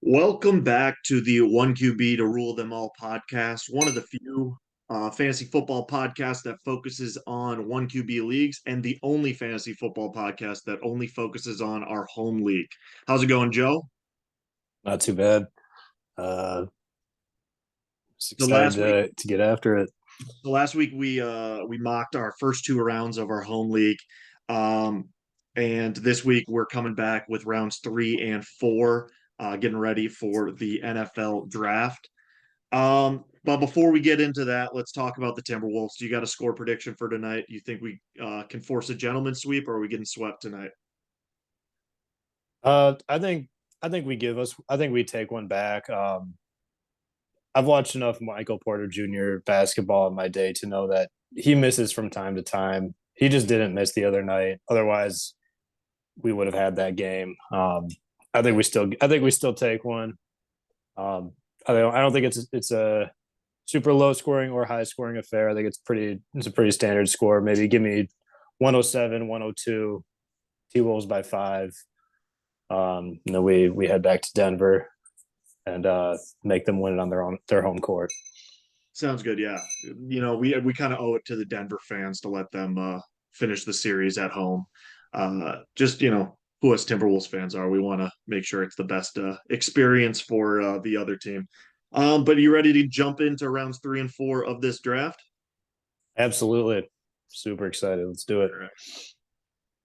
Welcome back to the One QB to Rule Them All podcast, one of the few fantasy football podcasts that focuses on one QB leagues, and the only fantasy football podcast that only focuses on our home league. How's it going, Joe? Not too bad. Uh, just So excited to get after it. last week we mocked our first two rounds of our home league, um, and this week we're coming back with rounds 3 and 4, getting ready for the NFL draft. But before we get into that, let's talk about the Timberwolves. Do you got a score prediction for tonight? You think we can force a gentleman sweep, or are we getting swept tonight? Uh, I think I think we take one back. I've watched enough Michael Porter Jr. basketball in my day to know that he misses from time to time. He just didn't miss the other night. Otherwise, we would have had that game. I think we still take one. Um, I don't think it's a super low scoring or high scoring affair. I think it's a pretty standard score. Maybe give me 107, 102, T Wolves by 5. And then we head back to Denver and make them win it on their home court. Sounds good. Yeah, we kind of owe it to the Denver fans to let them finish the series at home. Just who us Timberwolves fans are, we want to make sure it's the best experience for the other team. But are you ready to jump into rounds 3 and 4 of this draft? Absolutely, super excited. Let's do it. All right.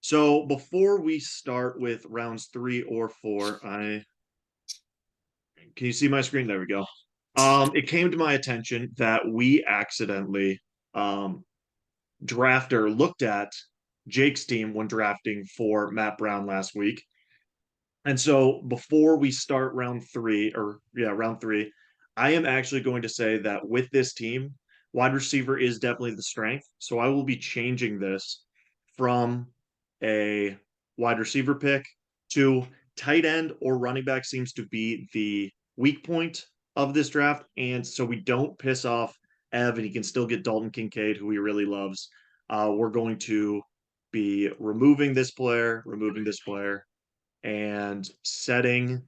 So before we start with rounds 3 or 4, I can you see my screen? There we go. It came to my attention that we accidentally um drafter looked at Jake's team when drafting for Matt Brown last week. And so before we start round three, I am actually going to say that with this team, wide receiver is definitely the strength. So I will be changing this from a wide receiver pick to tight end or running back seems to be the weak point of this draft. And so we don't piss off Ev and he can still get Dalton Kincaid, who he really loves. We're going to be removing this player, and setting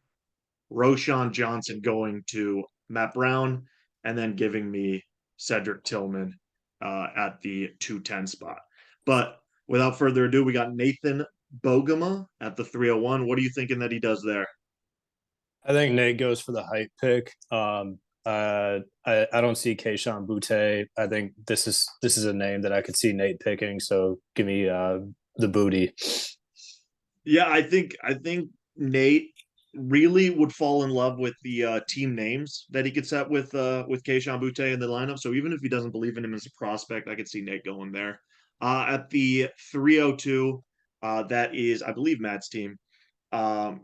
Roshan Johnson going to Matt Brown, and then giving me Cedric Tillman at the 210 spot. But without further ado, we got Nathan Bogema at the 301. What are you thinking that he does there? I think Nate goes for the hype pick. I don't see Keishawn Butte. I think this is a name that I could see Nate picking. So give me the booty. Yeah, I think Nate really would fall in love with the team names that he could set with Keishawn Butte in the lineup. So even if he doesn't believe in him as a prospect, I could see Nate going there. At the 302, that is, I believe, Matt's team.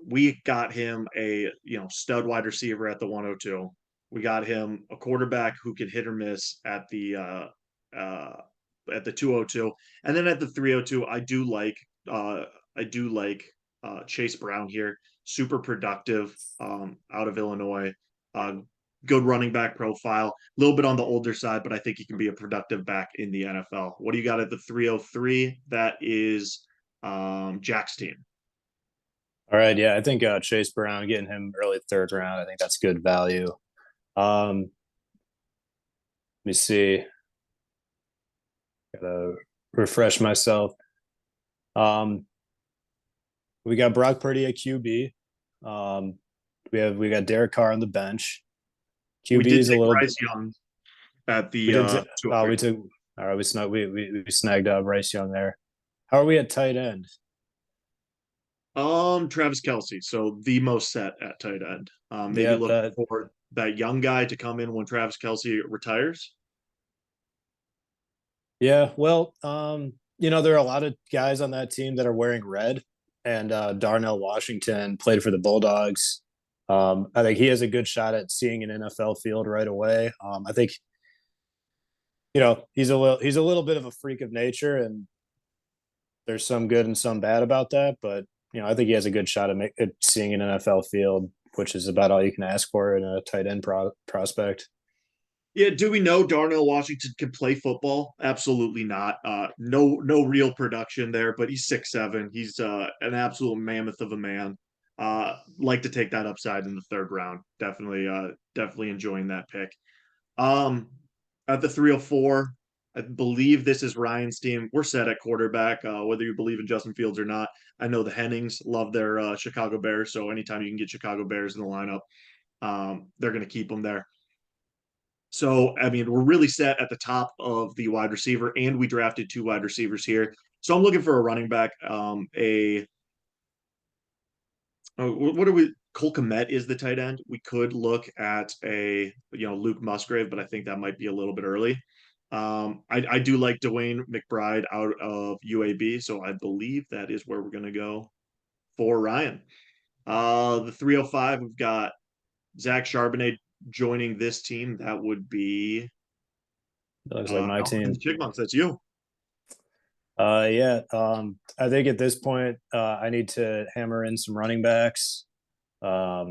We got him a stud wide receiver at the 102. We got him a quarterback who can hit or miss uh, at the 202, and then at the 302, uh, I do like Chase Brown here. Super productive out of Illinois. Uh, Good running back profile. A little bit on the older side, but I think he can be a productive back in the NFL. What do you got at the 303? That is Jack's team. All right, yeah, I think Chase Brown getting him early third round. I think that's good value. Let me see. Gotta refresh myself. Um, we got Brock Purdy at QB. Um, we got Derek Carr on the bench. We QB did is a take little bit. Bryce Young at We the did. We 203. took. All right, we snagged Bryce Young there. How are we at tight end? Travis Kelce, so the most set at tight end. Maybe Yep. look That. for that young guy to come in when Travis Kelce retires. Yeah. Well, there are a lot of guys on that team that are wearing red, and Darnell Washington played for the Bulldogs. I think he has a good shot at seeing an NFL field right away. I think he's a little bit of a freak of nature, and there's some good and some bad about that. But I think he has a good shot at seeing an NFL field, which is about all you can ask for in a tight end prospect. Yeah, do we know Darnell Washington can play football? Absolutely not. No real production there, but he's 6'7". He's an absolute mammoth of a man. Like to take that upside in the third round. Definitely enjoying that pick. At the 304, I believe this is Ryan's team. We're set at quarterback, whether you believe in Justin Fields or not. I know the Hennings love their Chicago Bears, so anytime you can get Chicago Bears in the lineup, they're going to keep them there. So, I mean, we're really set at the top of the wide receiver, and we drafted 2 wide receivers here. So I'm looking for a running back. What are we? Cole Kmet is the tight end. We could look at Luke Musgrave, but I think that might be a little bit early. I do like Dwayne McBride out of UAB, so I believe that is where we're going to go for Ryan. The 305, we've got Zach Charbonnet joining this team. That would be Looks like my Alvin team. the Chipmunks. That's you. Yeah. I think at this point, I need to hammer in some running backs. Let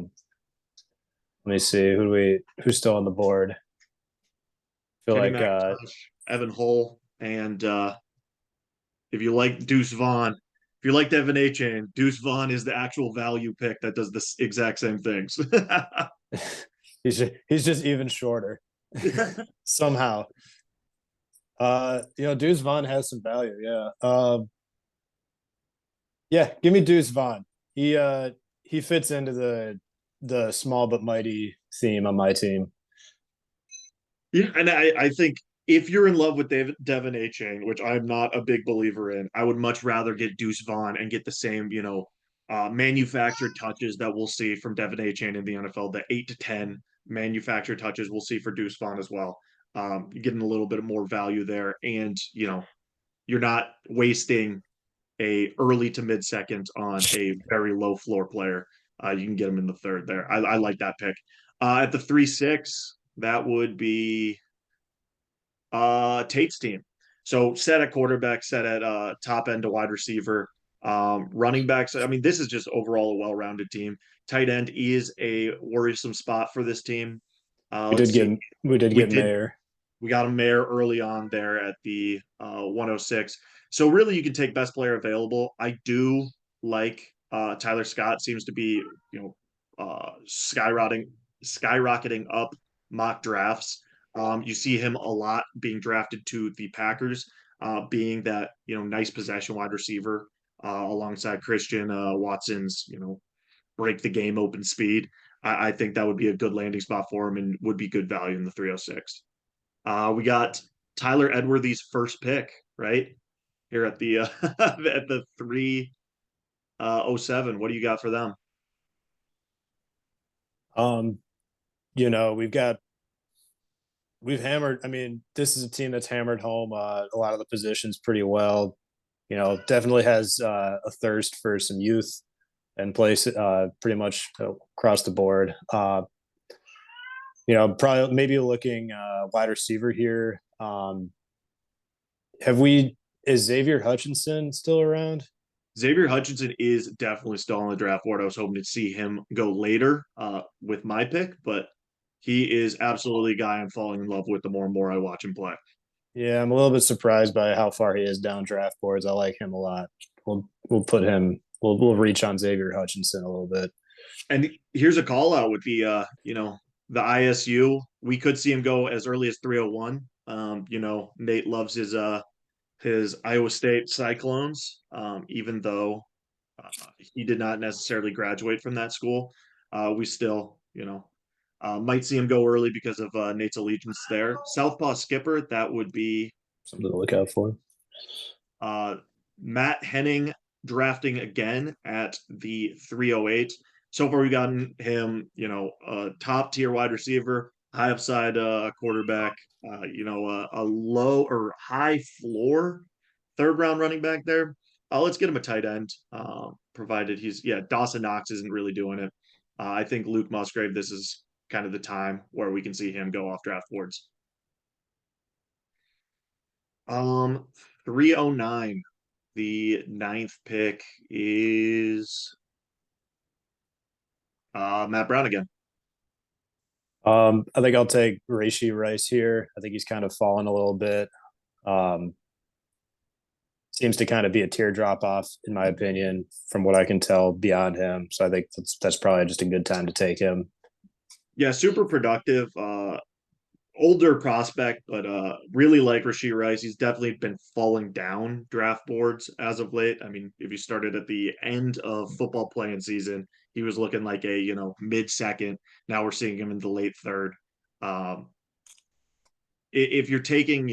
me see who's still on the board. I feel Kenny like McIntosh, Evan Hull, and if you like Deuce Vaughn, if you like Devin Achane, Deuce Vaughn is the actual value pick that does the exact same things. he's just even shorter somehow. Deuce Vaughn has some value. Yeah. Yeah. Give me Deuce Vaughn. He fits into the small but mighty theme on my team. Yeah, and I think if you're in love with Devin Achane, which I'm not a big believer in, I would much rather get Deuce Vaughn and get the same, manufactured touches that we'll see from Devin Achane in the NFL, the 8 to 10 manufactured touches we'll see for Deuce Vaughn as well. You're getting a little bit more value there, and you're not wasting a early to mid second on a very low floor player. You can get him in the third there. I like that pick. At the 3-6, that would be Tate's team. So set at quarterback, set at top end to wide receiver, running backs. I mean, this is just overall a well-rounded team. Tight end is a worrisome spot for this team. We Let's did see. get we did We get did Mayer. we got a Mayer early on there at the 106. So really, you can take best player available. I do like Tyler Scott. Seems to be skyrocketing up mock drafts. You see him a lot being drafted to the Packers, being that nice possession wide receiver alongside Christian Watson's break the game open speed. I think that would be a good landing spot for him and would be good value in the 306. We got Tyler Edworthy's first pick, right? Here at the at the 307. What do you got for them? Um, we've hammered. I mean, this is a team that's hammered home a lot of the positions pretty well. Definitely has a thirst for some youth and plays pretty much across the board. Probably maybe looking wide receiver here. Is Xavier Hutchinson still around? Xavier Hutchinson is definitely still on the draft board. I was hoping to see him go later with my pick, but he is absolutely a guy I'm falling in love with the more and more I watch him play. Yeah, I'm a little bit surprised by how far he is down draft boards. I like him a lot. We'll put him. We'll reach on Xavier Hutchinson a little bit. And here's a call out with the ISU. We could see him go as early as 301. Nate loves his Iowa State Cyclones, even though he did not necessarily graduate from that school. We still, might see him go early because of Nate's allegiance there. Southpaw skipper, that would be Something to look out for. Matt Henning drafting again at the 308. So far, we've gotten him, a top tier wide receiver, high upside quarterback, a low or high floor third round running back there. Let's get him a tight end, provided Dawson Knox isn't really doing it. I think Luke Musgrave, this is kind of the time where we can see him go off draft boards. 309. The ninth pick is Matt Brown again. I think I'll take Rashee Rice here. I think he's kind of fallen a little bit. seems to kind of be a teardrop off, in my opinion, from what I can tell beyond him. So I think that's probably just a good time to take him. Yeah, super productive. Older prospect, but really like Rashid Rice. He's definitely been falling down draft boards as of late. I mean, if you started at the end of football playing season, he was looking like a mid second. Now we're seeing him in the late third. Um, if you're taking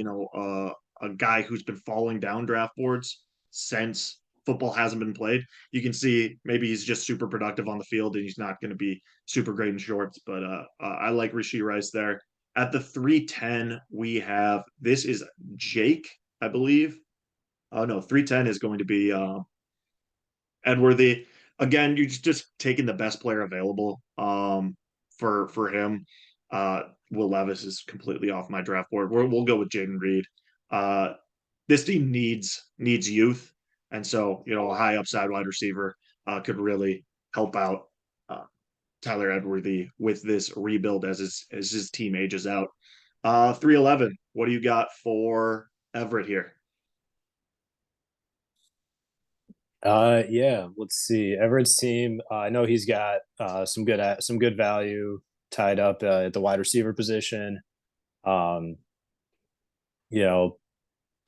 a guy who's been falling down draft boards since football hasn't been played, you can see maybe he's just super productive on the field and he's not going to be super great in shorts. But I like Rashid Rice there. At the 310, we have this is Jake, I believe. Oh no, 310 is going to be Edworthy. Again, you're just taking the best player available for him. Will Levis is completely off my draft board. We'll go with Jaden Reed. Uh, this team needs youth, and so a high upside wide receiver could really help out uh, Tyler Edworthy with this rebuild as his team ages out. 311. What do you got for Everett here? Yeah, let's see. Everett's team. I know he's got some good value tied up at the wide receiver position. Um, you know,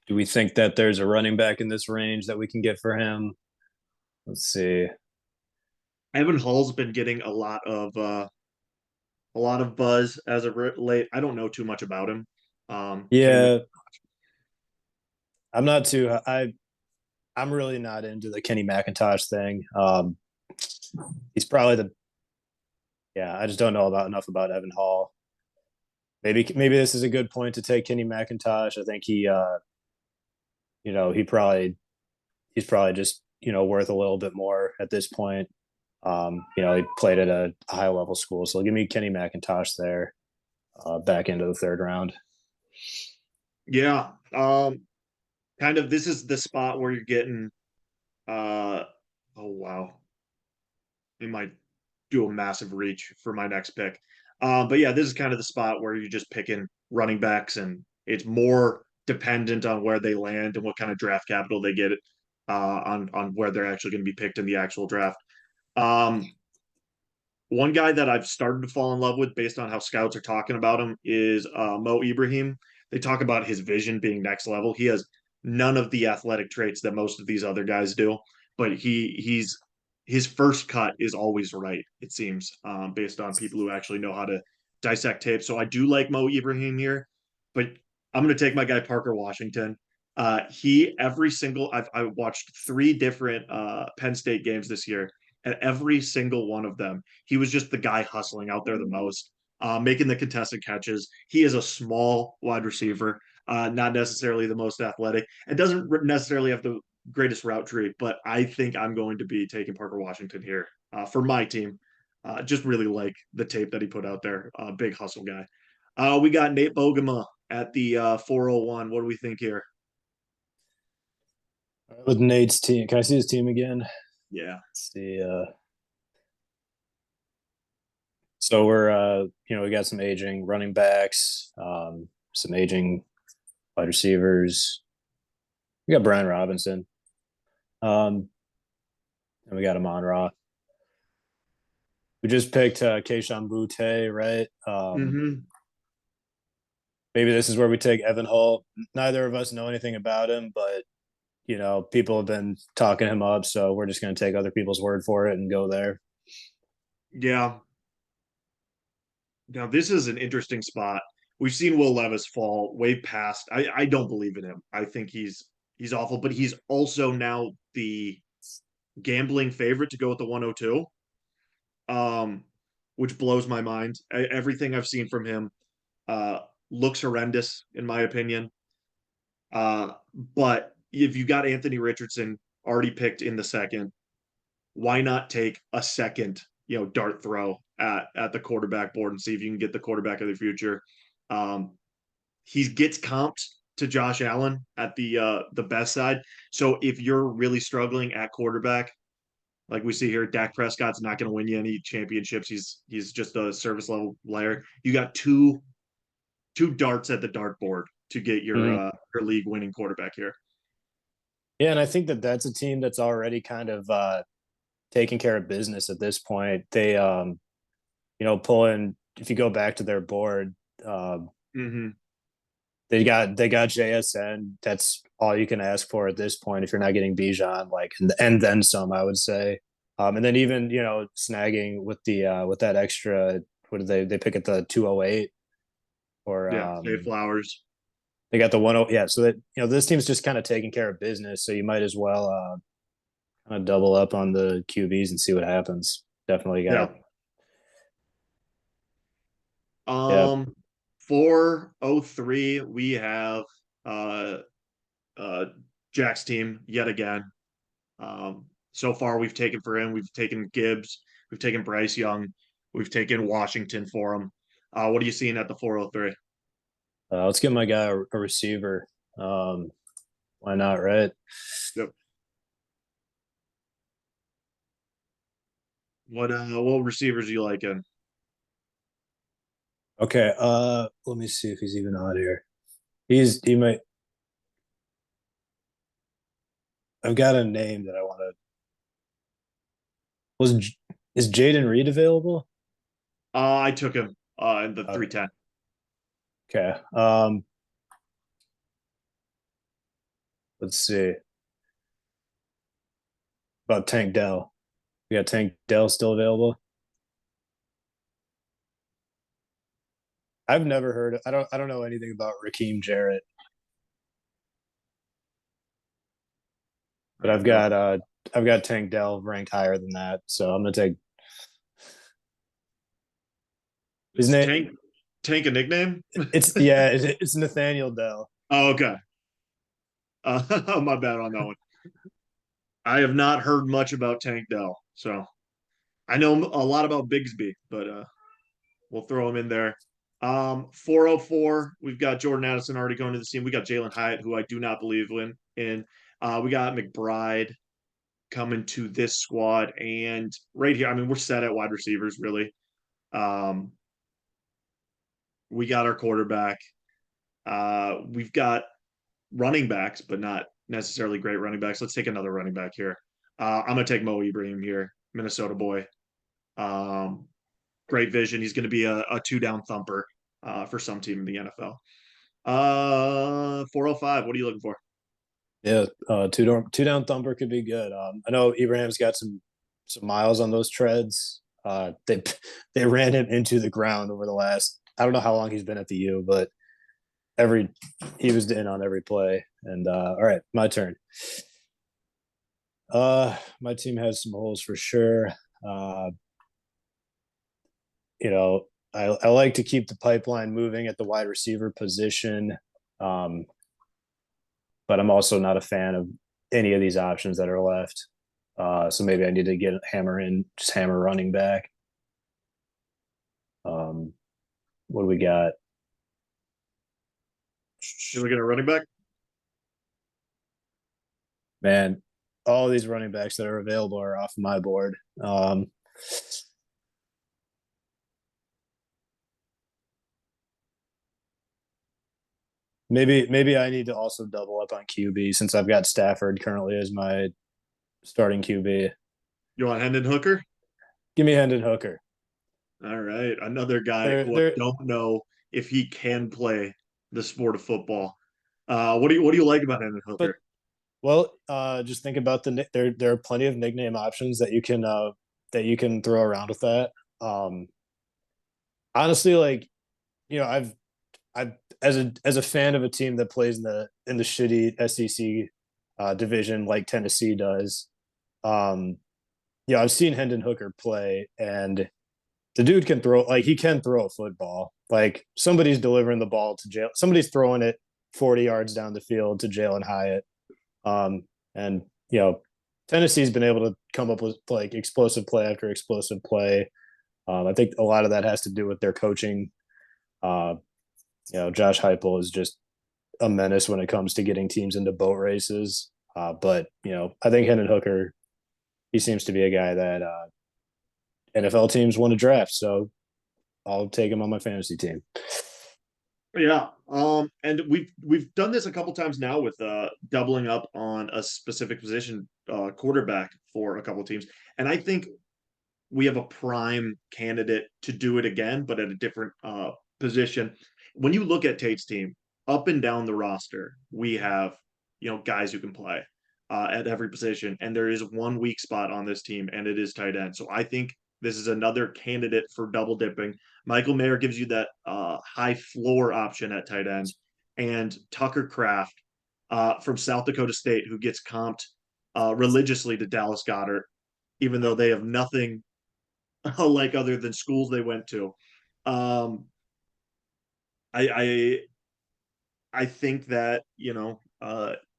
do we think that there's a running back in this range that we can get for him? Let's see. Evan Hall's been getting a lot of buzz as of late. I don't know too much about him. Kenny, Yeah, I'm not too. I'm really not into the Kenny McIntosh thing. He's probably the yeah. I just don't know about enough about Evan Hall. Maybe this is a good point to take Kenny McIntosh. I think you know, he's probably just worth a little bit more at this point. He played at a high level school, so give me Kenny McIntosh there, back into the third round. yeah. Kind of this is the spot where you're getting oh wow. It might do a massive reach for my next pick. But yeah, this is kind of the spot where you're just picking running backs, and it's more dependent on where they land and what kind of draft capital they get on where they're actually going to be picked in the actual draft. Um, One guy that I've started to fall in love with based on how scouts are talking about him is Mo Ibrahim. They talk about his vision being next level. He has none of the athletic traits that most of these other guys do, but he's his first cut is always right, it seems, based on people who actually know how to dissect tape. So I do like Mo Ibrahim here, but I'm going to take my guy Parker Washington. He every single I watched three different Penn State games this year, and every single one of them he was just the guy hustling out there the most, making the contested catches. He is a small wide receiver, not necessarily the most athletic, and doesn't necessarily have the greatest route tree. But I think I'm going to be taking Parker Washington here for my team. Just really like the tape that he put out there. Big hustle guy. We got Nate Bogema at the 401. What do we think here? With Nate's team, can I see his team again? Yeah. Let's see. So we got some aging running backs, some aging wide receivers. We got Brian Robinson, and we got Amon Ra. We just picked Keishon Butte, right? Mm-hmm. Maybe this is where we take Evan Hull. Neither of us know anything about him, but people have been talking him up, so we're just going to take other people's word for it and go there. Yeah. Now this is an interesting spot. We've seen Will Levis fall way past. I don't believe in him. I think he's awful, but he's also now the gambling favorite to go with the 102. Um, which blows my mind. Everything I've seen from him uh looks horrendous in my opinion. But if you got Anthony Richardson already picked in the second, why not take a second, dart throw at the quarterback board and see if you can get the quarterback of the future? Um, he gets comped to Josh Allen at the best side. So if you're really struggling at quarterback, like we see here, Dak Prescott's not going to win you any championships. He's just a service level player. You got two darts at the dartboard to get Mm-hmm. your league winning quarterback here. Yeah, and I think that that's a team that's already kind of taking care of business at this point. They pull in if you go back to their board, um, Hmm. they got JSN. That's all you can ask for at this point if you're not getting Bijan, like and then some, I would say. And then even snagging with that extra, what did they pick at the 208 or Yeah, Zay Flowers. they got the 10, yeah, so that this team's just kind of taking care of business, so you might as well kind of double up on the QBs and see what happens. Definitely got. Yeah. Yeah. 403, we have uh uh Jack's team yet again. So far we've taken for him, we've taken Gibbs, we've taken Bryce Young, we've taken Washington for him. What are you seeing at the 403? Let's give my guy a receiver. Um, why not, right? Yep. What receivers are you liking? Okay. Let me see if he's even on here. He might. I've got a name that I want to. Was is Jaden Reed available? I took him in the Uh, 310. okay. Let's see about Tank Dell. We got Tank Dell still available. I've never heard. I don't know anything about Raheem Jarrett, All but right, go. I've got Tank Dell ranked higher than that. So I'm gonna take his Is name. Tank a nickname? It's yeah. It's Nathaniel Dell. Oh, okay. My bad on that one. I have not heard much about Tank Dell, so I know a lot about Bigsby, but we'll throw him in there. 404, we've got Jordan Addison already going to the team. We got Jalen Hyatt, who I do not believe in. We got McBride coming to this squad, and right here, I mean, we're set at wide receivers, really. Um, we got our quarterback. We've got running backs, but not necessarily great running backs. Let's take another running back here. I'm gonna take Mo Ibrahim here, Minnesota boy. Um, Great vision. He's going to be a two down thumper for some team in the NFL. 405. What are you looking for? Yeah, two down thumper could be good. I know Ibrahim's got some miles on those treads. They ran him into the ground over the last. I don't know how long he's been at the U, but every he was in on every play. And all right, my turn. My team has some holes for sure. Uh, I like to keep the pipeline moving at the wide receiver position. Um, but I'm also not a fan of any of these options that are left. So maybe I need to just hammer running back. Um, what do we got? You're looking at running back? Man, all these running backs that are available are off my board. Maybe I need to also double up on QB since I've got Stafford currently as my starting QB. You want Hendon Hooker? Give me Hendon Hooker. All right. Another guy They're who I they're don't know if he can play the sport of football. What do you like about Hendon but Hooker? well, just think about there are plenty of nickname options that you can throw around with that. Um, honestly, like I've as a fan of a team that plays in the shitty SEC division like Tennessee does. Um, I've seen Hendon Hooker play, and the dude can throw like he can throw a football. Like somebody's delivering the ball to Jalen, somebody's throwing it 40 yards down the field to Jalen Hyatt. Um, and Tennessee's been able to come up with like explosive play after explosive play. I think a lot of that has to do with their coaching. Uh, Josh Heupel is just a menace when it comes to getting teams into boat races. But I think Hendon Hooker, he seems to be a guy that NFL teams want to draft. So I'll take him on my fantasy team. Yeah. And we've done this a couple times now with doubling up on a specific position, quarterback for a couple teams. And I think we have a prime candidate to do it again, but at a different position. When you look at Tate's team, up and down the roster, we have, guys who can play at every position, and there is one weak spot on this team, and it is tight end. So I think this is another candidate for double dipping. Michael Mayer gives you that high floor option at tight end, and Tucker Kraft from South Dakota State, who gets comped religiously to Dallas Goddard, even though they have nothing like other than schools they went to. Um, I I think that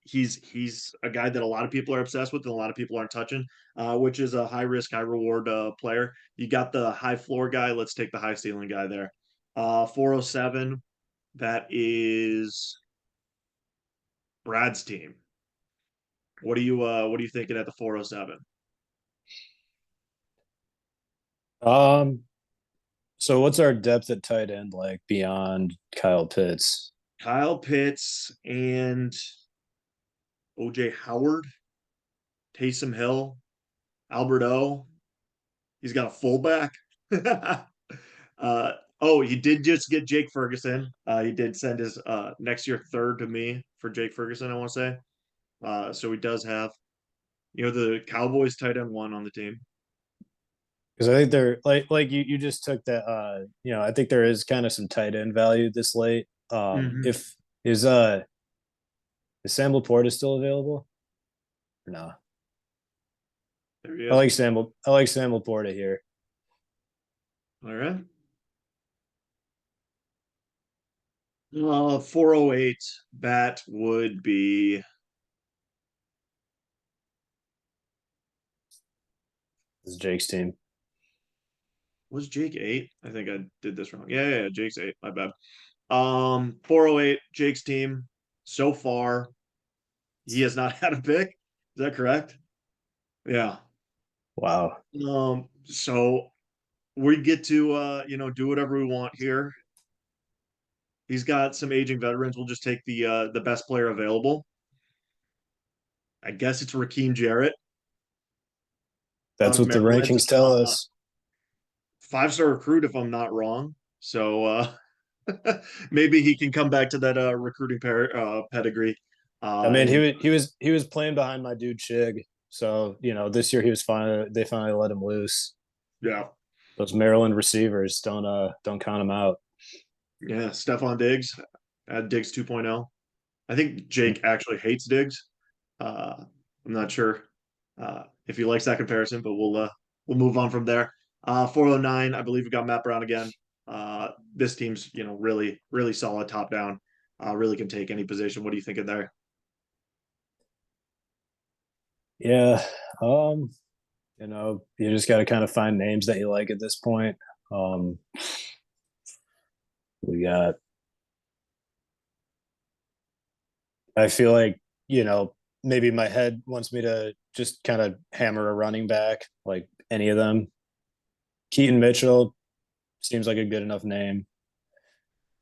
he's a guy that a lot of people are obsessed with and a lot of people aren't touching, which is a high risk, high reward player. You got the high floor guy. Let's take the high ceiling guy there. 407. That is Brad's team. What are you thinking at the 407? Um, so what's our depth at tight end like beyond Kyle Pitts? Kyle Pitts and OJ Howard, Taysom Hill, Albert O. He's got a fullback. He did just get Jake Ferguson. He did send his next year third to me for Jake Ferguson, I want to say. So he does have, the Cowboys tight end one on the team. Because I think they're like you just took that I think there is kind of some tight end value this late. Mhm. If is Sam Laporta still available? Or no. There he is. I like Sam Laporta here. All right. 408, that would be This is Jake's team. was Jake 8? I think I did this wrong. Yeah, Jake's 8. My bad. 408, Jake's team. So far, he has not had a pick. Is that correct? Yeah. Wow. So we get to do whatever we want here. He's got some aging veterans. We'll just take the best player available. I guess it's Raheem Jarrett out That's of what the Maryland. rankings tell us. 5-star recruit, if I'm not wrong. So maybe he can come back to that recruiting pedigree. I mean, And he was playing behind my dude Chig. So, this year they finally let him loose. yeah, Those Maryland receivers don't count him out. yeah, Stephon Diggs, Diggs 2.0. I think Jake actually hates Diggs. I'm not sure if he likes that comparison, but we'll move on from there. 409, I believe we got Matt Brown again. This team's really really solid top down. Really can take any position. What are you thinking there? Yeah. Um, you just got to kind of find names that you like at this point. Um, we got, I feel like, maybe my head wants me to just kind of hammer a running back, like any of them. Keaton Mitchell seems like a good enough name.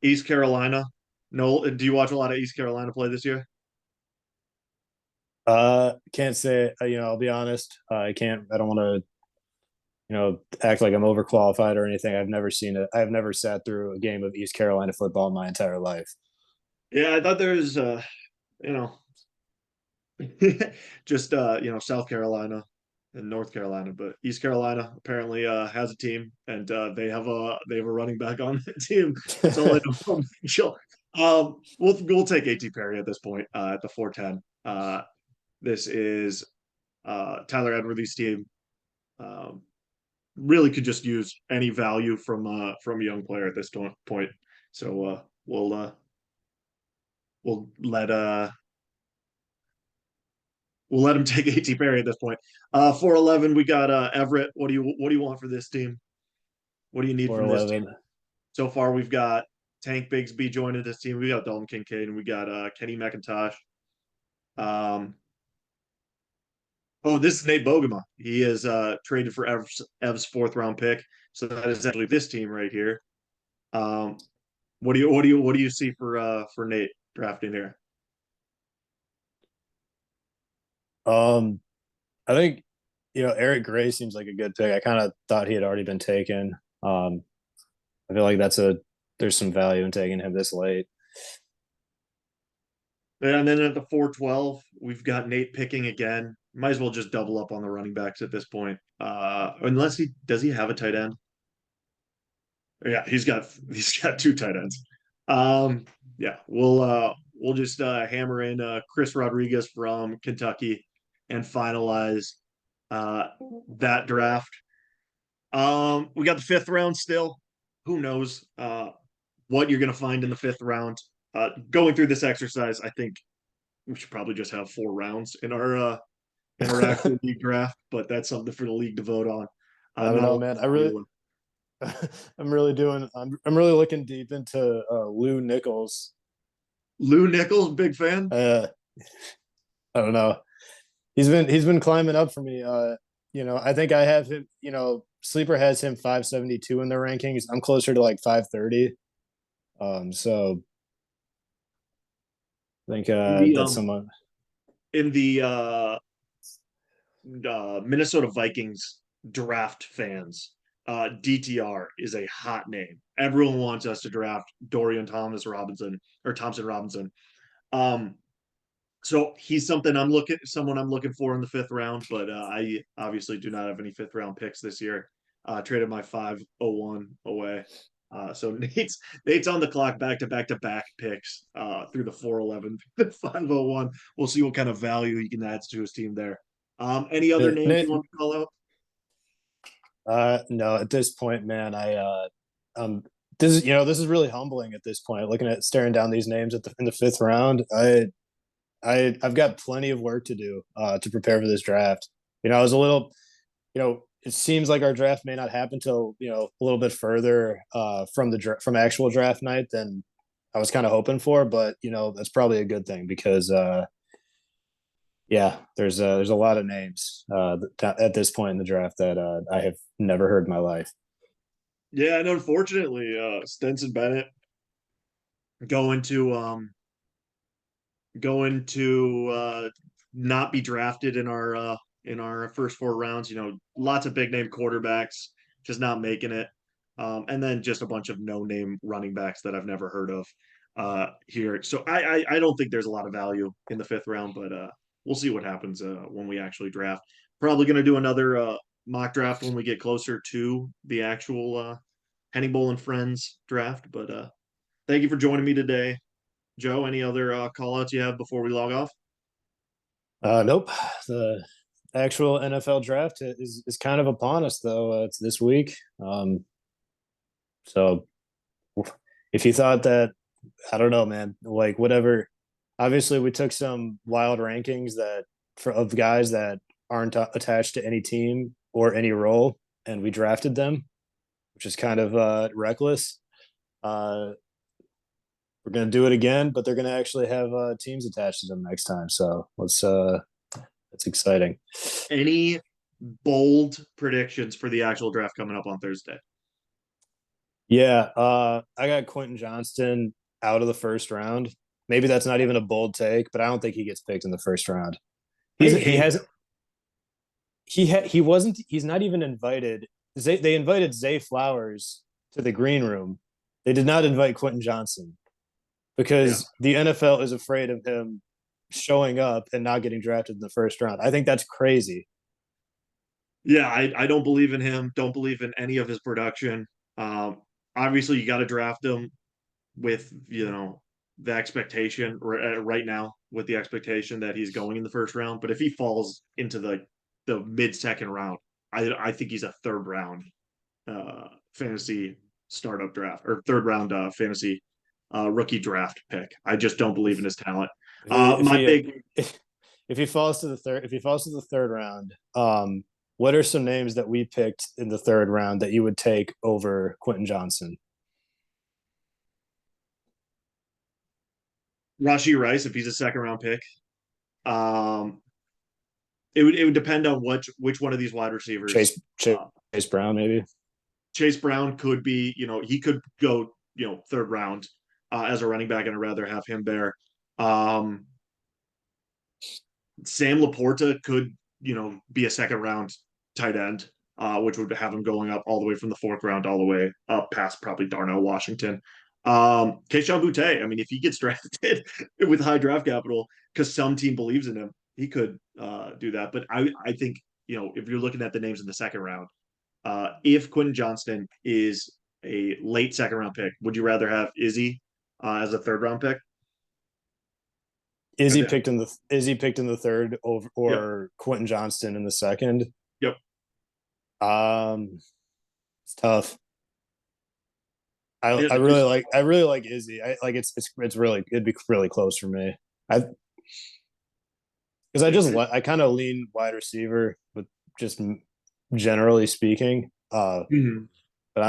East Carolina. No, do you watch a lot of East Carolina play this year? Can't say, I'll be honest. I don't want to, act like I'm overqualified or anything. I've never sat through a game of East Carolina football in my entire life. Yeah, I thought there's you know, just South Carolina and North Carolina, but East Carolina apparently has a team and they have a running back on the team. That's all I know from Mitchell. We'll take A.T. Perry at this point at the 410. This is Tyler Edworthy's team. Um, really could just use any value from a young player at this point. So we'll let we'll let him take A.T. Perry at this point. 411, we got Everett. What do you want for this team? What do you need from this team? 411. So far, we've got Tank Bigsby joining this team. We got Dalton Kincaid and we got Kenny McIntosh. Um, this is Nate Bogema. He is traded for Ev's fourth round pick. So that is actually this team right here. Um, What do you see for Nate drafting here? Um, I think Eric Gray seems like a good pick. I kind of thought he had already been taken. Um, I feel like there's some value in taking him this late. And then at the 412, we've got Nate picking again. Might as well just double up on the running backs at this point. Unless he have a tight end? Yeah, he's got two tight ends. Yeah, we'll just hammer in Chris Rodriguez from Kentucky and finalize uh that draft. We got the fifth round still. Who knows what you're gonna find in the fifth round? Going through this exercise, I think we should probably just have 4 rounds in our actual league draft, but that's something for the league to vote on. I don't Not a know, lot man. of value. I'm really looking deep into Lou Nichols. Lou Nichols, big fan. Uh, I don't know. He's been climbing up for me. I think I have him. Sleeper has him 572 in the rankings. I'm closer to like 530. So I think In the that's someone. in the Minnesota Vikings draft fans, DTR is a hot name. Everyone wants us to draft Dorian Thomas Robinson or Thompson Robinson. Um, so he's someone I'm looking for in the fifth round, but I obviously do not have any fifth round picks this year. Traded my 501 away. So Nate's on the clock back to back picks through the 411, the 501. We'll see what kind of value he can add to his team there. Any other names you Nate, want to call out? no, at this point, man, this is really humbling at this point. Looking at staring down these names in the fifth round, I've got plenty of work to do to prepare for this draft. I was a little, it seems like our draft may not happen till a little bit further from actual draft night than I was kind of hoping for, but that's probably a good thing because yeah, there's a lot of names at this point in the draft that I have never heard in my life. Yeah, and unfortunately, Stenson Bennett going to going to not be drafted in our first 4 rounds. Lots of big name quarterbacks just not making it, and then just a bunch of no name running backs that I've never heard of here. So I don't think there's a lot of value in the fifth round, but we'll see what happens when we actually draft. Probably going to do another mock draft when we get closer to the actual Henning Bowl and Friends draft. But thank you for joining me today. Joe, any other call outs you have before we log off? Nope. The actual NFL draft is kind of upon us, though. It's this week. So if you thought that, I don't know, man, like whatever. Obviously, we took some wild rankings of guys that aren't attached to any team or any role, and we drafted them, which is kind of reckless. Uh, we're gonna do it again, but they're gonna actually have teams attached to them next time. So that's exciting. Any bold predictions for the actual draft coming up on Thursday? Yeah, I got Quentin Johnston out of the first round. Maybe that's not even a bold take, but I don't think he gets picked in the first round. I He hate has that. he wasn't he's not even invited. They invited Zay Flowers to the green room. They did not invite Quentin Johnson Yeah. because the NFL is afraid of him showing up and not getting drafted in the first round. I think that's crazy. Yeah, I don't believe in him. Don't believe in any of his production. Um, Obviously, you got to draft him with, the expectation right now with the expectation that he's going in the first round. But if he falls into the mid second round, I think he's a third round fantasy startup draft or third round fantasy rookie draft pick. I just don't believe in his talent. If he if My he big if he falls to the third round, what are some names that we picked in the third round that you would take over Quentin Johnson? Rashi Rice, if he's a second round pick, um, it would depend on which one of these wide receivers. Chase Uh, Chase Brown, maybe. Chase Brown could be, he could go. third round as a running back, and I'd rather have him there. Um, Sam Laporta could, be a second round tight end, which would have him going up all the way from the fourth round all the way up past probably Darnell Washington. Keishon Butte, I mean, if he gets drafted with high draft capital because some team believes in him, he could do that. But I think, if you're looking at the names in the second round, if Quentin Johnston is a late second round pick, would you rather have Izzy as a third round pick? Is he picked in the third over Yep. or Quentin Johnston in the second? Yep. It's tough. Yeah, I really like Izzy. I like it's really it'd be really close for me. I because I kind of lean wide receiver, but just generally speaking. Mhm. But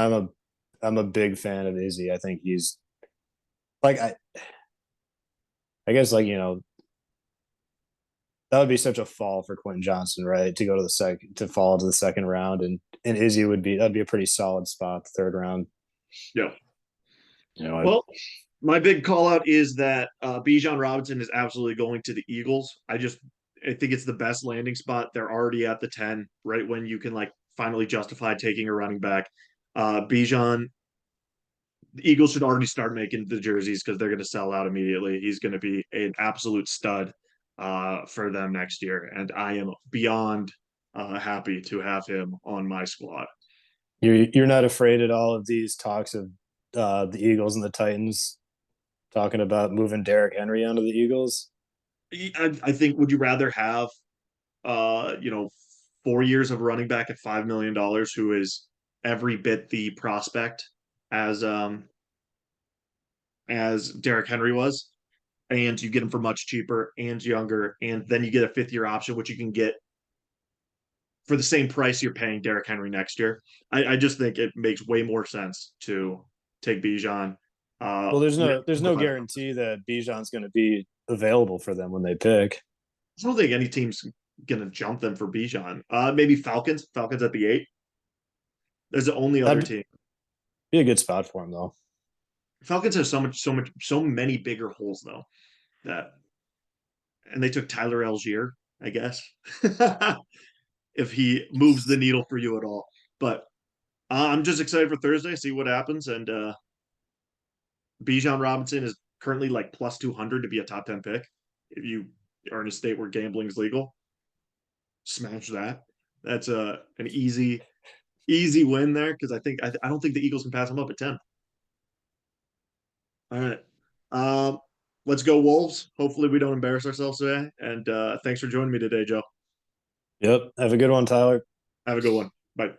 I'm a big fan of Izzy. I think he's like I guess like that would be such a fall for Quentin Johnston, right? To go to to fall to the second round, and Izzy that'd be a pretty solid spot, the third round. Yeah. You know, Well, my big call out is that Bijan Robinson is absolutely going to the Eagles. I think it's the best landing spot. They're already at the 10, right when you can like finally justify taking a running back. Bijan, the Eagles should already start making the jerseys because they're going to sell out immediately. He's going to be an absolute stud for them next year, and I am beyond happy to have him on my squad. you're not afraid at all of these talks of the Eagles and the Titans talking about moving Derrick Henry onto the Eagles. I think would you rather have 4 years of running back at $5 million who is every bit the prospect as as Derrick Henry was, and you get him for much cheaper and younger, and then you get a 5th year option, which you can get for the same price you're paying Derrick Henry next year. I just think it makes way more sense to take Bijan. Well, With there's the no five. guarantee that Bijan's going to be available for them when they pick. I don't think any team's gonna jump them for Bijan. Maybe Falcons. Falcons at the 8. There's the only other That'd team. be a good spot for him though. Falcons have so many bigger holes though that, and they took Tyler Algier, I guess, if he moves the needle for you at all. But I'm just excited for Thursday, see what happens. And Bijan Robinson is currently like plus 200 to be a top 10 pick. If you are in a state where gambling is legal, smash that. That's an easy win there because I don't think the Eagles can pass him up at 10. All right. Um, let's go Wolves. Hopefully we don't embarrass ourselves today. And thanks for joining me today, Joe. Yep. Have a good one, Tyler. Have a good one. Bye.